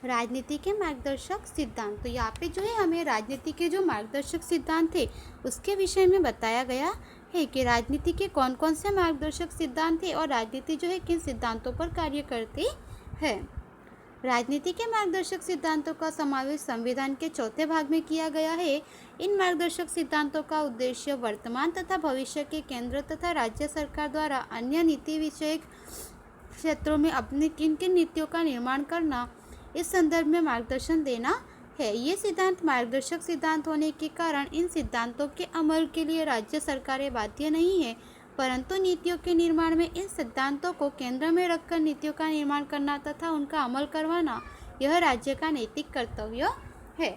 राजनीति के मार्गदर्शक सिद्धांत। तो यहाँ पे जो है हमें राजनीति के जो मार्गदर्शक सिद्धांत थे उसके विषय में बताया गया है कि राजनीति के कौन कौन से मार्गदर्शक सिद्धांत थे और राजनीति जो है किन सिद्धांतों पर कार्य करती है। राजनीति के मार्गदर्शक सिद्धांतों का समावेश संविधान के चौथे भाग में किया गया है। इन मार्गदर्शक सिद्धांतों का उद्देश्य वर्तमान तथा भविष्य के केंद्र तथा राज्य सरकार द्वारा अन्य नीति विषयक क्षेत्रों में अपनी किन किन नीतियों का निर्माण करना, इस संदर्भ में मार्गदर्शन देना है। ये सिद्धांत मार्गदर्शक सिद्धांत होने के कारण इन सिद्धांतों के अमल के लिए राज्य सरकारें बाध्य नहीं है, परंतु नीतियों के निर्माण में इन सिद्धांतों को केंद्र में रखकर नीतियों का निर्माण करना तथा उनका अमल करवाना यह राज्य का नैतिक कर्तव्य है।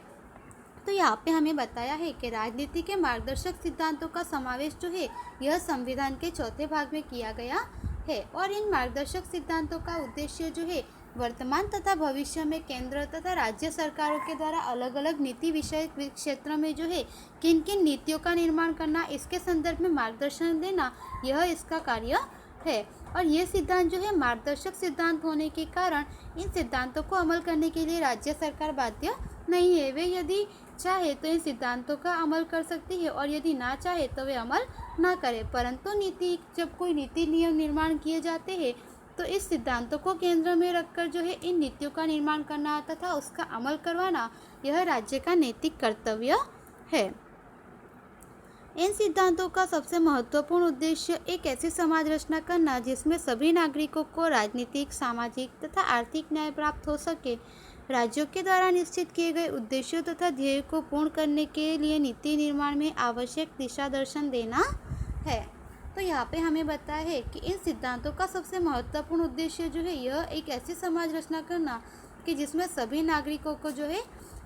तो यहाँ पे हमें बताया है कि राजनीति के मार्गदर्शक सिद्धांतों का समावेश जो है यह संविधान के चौथे भाग में किया गया है और इन मार्गदर्शक सिद्धांतों का उद्देश्य जो है वर्तमान तथा भविष्य में केंद्र तथा राज्य सरकारों के द्वारा अलग अलग नीति विषयक क्षेत्रों में जो है किन किन नीतियों का निर्माण करना, इसके संदर्भ में मार्गदर्शन देना, यह इसका कार्य है। और ये सिद्धांत जो है मार्गदर्शक सिद्धांत होने के कारण इन सिद्धांतों को अमल करने के लिए राज्य सरकार बाध्य नहीं है। वे यदि चाहे तो इन सिद्धांतों का अमल कर सकती है और यदि ना चाहे तो वे अमल ना करे। परंतु जब कोई नीति नियम निर्माण किए जाते हैं तो इस सिद्धांतों को केंद्र में रखकर जो है इन नीतियों का निर्माण करना तथा उसका अमल करवाना यह राज्य का नैतिक कर्तव्य है। इन सिद्धांतों का सबसे महत्वपूर्ण उद्देश्य एक ऐसी समाज रचना करना जिसमें सभी नागरिकों को राजनीतिक, सामाजिक तथा आर्थिक न्याय प्राप्त हो सके। राज्यों के द्वारा निश्चित किए गए उद्देश्यों तथा ध्येय को पूर्ण करने के लिए नीति निर्माण में आवश्यक दिशा दर्शन देना है। तो यहाँ पे हमें बताया है कि इन सिद्धांतों का सबसे महत्वपूर्ण उद्देश्य जो है यह एक ऐसी समाज रचना करना कि जिसमें सभी नागरिकों को जो है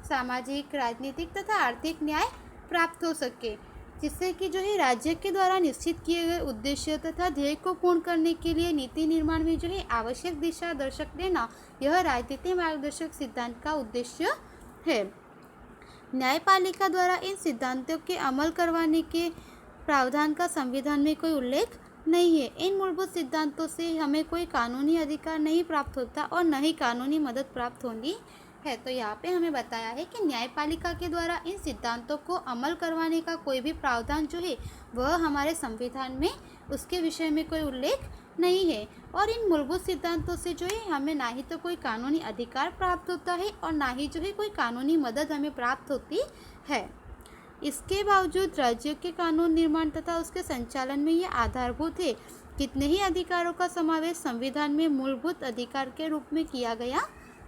सामाजिक, राजनीतिक तथा आर्थिक न्याय प्राप्त हो सके, जिससे कि जो है राज्य के द्वारा निश्चित किए गए उद्देश्य तथा ध्येय को पूर्ण करने के लिए नीति निर्माण में जो है आवश्यक दिशा दर्शक देना यह राजनीति मार्गदर्शक सिद्धांत का उद्देश्य है। न्यायपालिका द्वारा इन सिद्धांतों के अमल करवाने के प्रावधान का संविधान में कोई उल्लेख नहीं है। इन मूलभूत सिद्धांतों से हमें कोई कानूनी अधिकार नहीं प्राप्त होता और न ही कानूनी मदद प्राप्त होती है। तो यहाँ पे हमें बताया है कि न्यायपालिका के द्वारा इन सिद्धांतों को अमल करवाने का कोई भी प्रावधान जो है वह हमारे संविधान में उसके विषय में कोई उल्लेख नहीं है और इन मूलभूत सिद्धांतों से जो है हमें ना ही तो कोई कानूनी अधिकार प्राप्त होता है और ना ही जो है कोई कानूनी मदद हमें प्राप्त होती है। इसके बावजूद राज्य के कानून निर्माण तथा उसके संचालन में ये आधारभूत है। कितने ही अधिकारों का समावेश संविधान में मूलभूत अधिकार के रूप में किया गया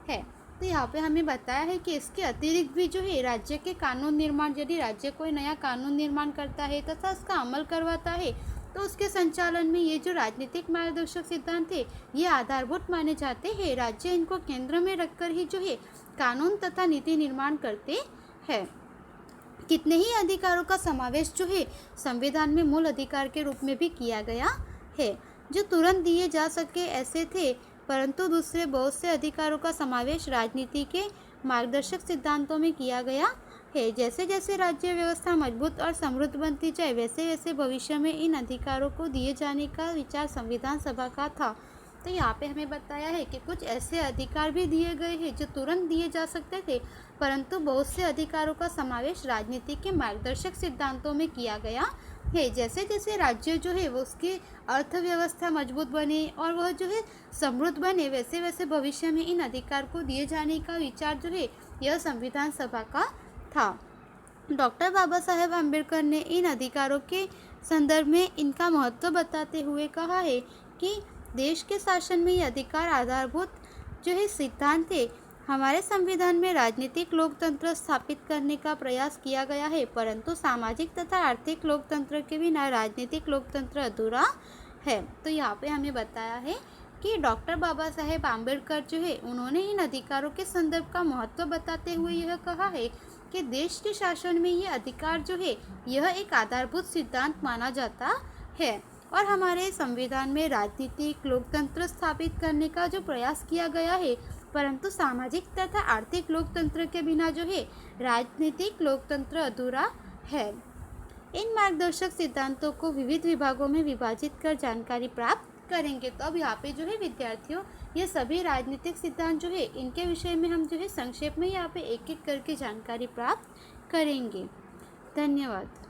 है। तो यहाँ पे हमें बताया है कि इसके अतिरिक्त भी जो है राज्य के कानून निर्माण, यदि राज्य कोई नया कानून निर्माण करता है तथा उसका अमल करवाता है तो उसके संचालन में ये जो राजनीतिक मार्गदर्शक सिद्धांत है ये आधारभूत माने जाते हैं। राज्य इनको केंद्र में रखकर ही जो है कानून तथा नीति निर्माण करते हैं। कितने ही अधिकारों का समावेश जो है संविधान में मूल अधिकार के रूप में भी किया गया है, जो तुरंत दिए जा सके ऐसे थे, परंतु दूसरे बहुत से अधिकारों का समावेश राजनीति के मार्गदर्शक सिद्धांतों में किया गया है। जैसे जैसे राज्य व्यवस्था मजबूत और समृद्ध बनती जाए वैसे वैसे भविष्य में इन अधिकारों को दिए जाने का विचार संविधान सभा का था। तो यहाँ पे हमें बताया है कि कुछ ऐसे अधिकार भी दिए गए हैं जो तुरंत दिए जा सकते थे, परंतु बहुत से अधिकारों का समावेश राजनीति के मार्गदर्शक सिद्धांतों में किया गया है। जैसे जैसे राज्य जो है वो उसकी अर्थव्यवस्था मजबूत बने और वह जो है समृद्ध बने वैसे वैसे भविष्य में इन अधिकार को दिए जाने का विचार जो है यह संविधान सभा का था। डॉक्टर बाबा साहेब आम्बेडकर ने इन अधिकारों के संदर्भ में इनका महत्व बताते हुए कहा है कि देश के शासन में ये अधिकार आधारभूत जो है सिद्धांत है। हमारे संविधान में राजनीतिक लोकतंत्र स्थापित करने का प्रयास किया गया है, परंतु सामाजिक तथा आर्थिक लोकतंत्र के बिना राजनीतिक लोकतंत्र अधूरा है। तो यहाँ पे हमें बताया है कि डॉक्टर बाबा साहेब आम्बेडकर जो है उन्होंने इन अधिकारों के संदर्भ का महत्व बताते हुए यह कहा है कि देश के शासन में ये अधिकार जो है यह एक आधारभूत सिद्धांत माना जाता है और हमारे संविधान में राजनीतिक लोकतंत्र स्थापित करने का जो प्रयास किया गया है, परंतु सामाजिक तथा आर्थिक लोकतंत्र के बिना जो है राजनीतिक लोकतंत्र अधूरा है। इन मार्गदर्शक सिद्धांतों को विविध विभागों में विभाजित कर जानकारी प्राप्त करेंगे। तो अब यहाँ पे जो है विद्यार्थियों, ये सभी राजनीतिक सिद्धांत जो है इनके विषय में हम जो है संक्षेप में यहाँ पे एक एक करके जानकारी प्राप्त करेंगे। धन्यवाद।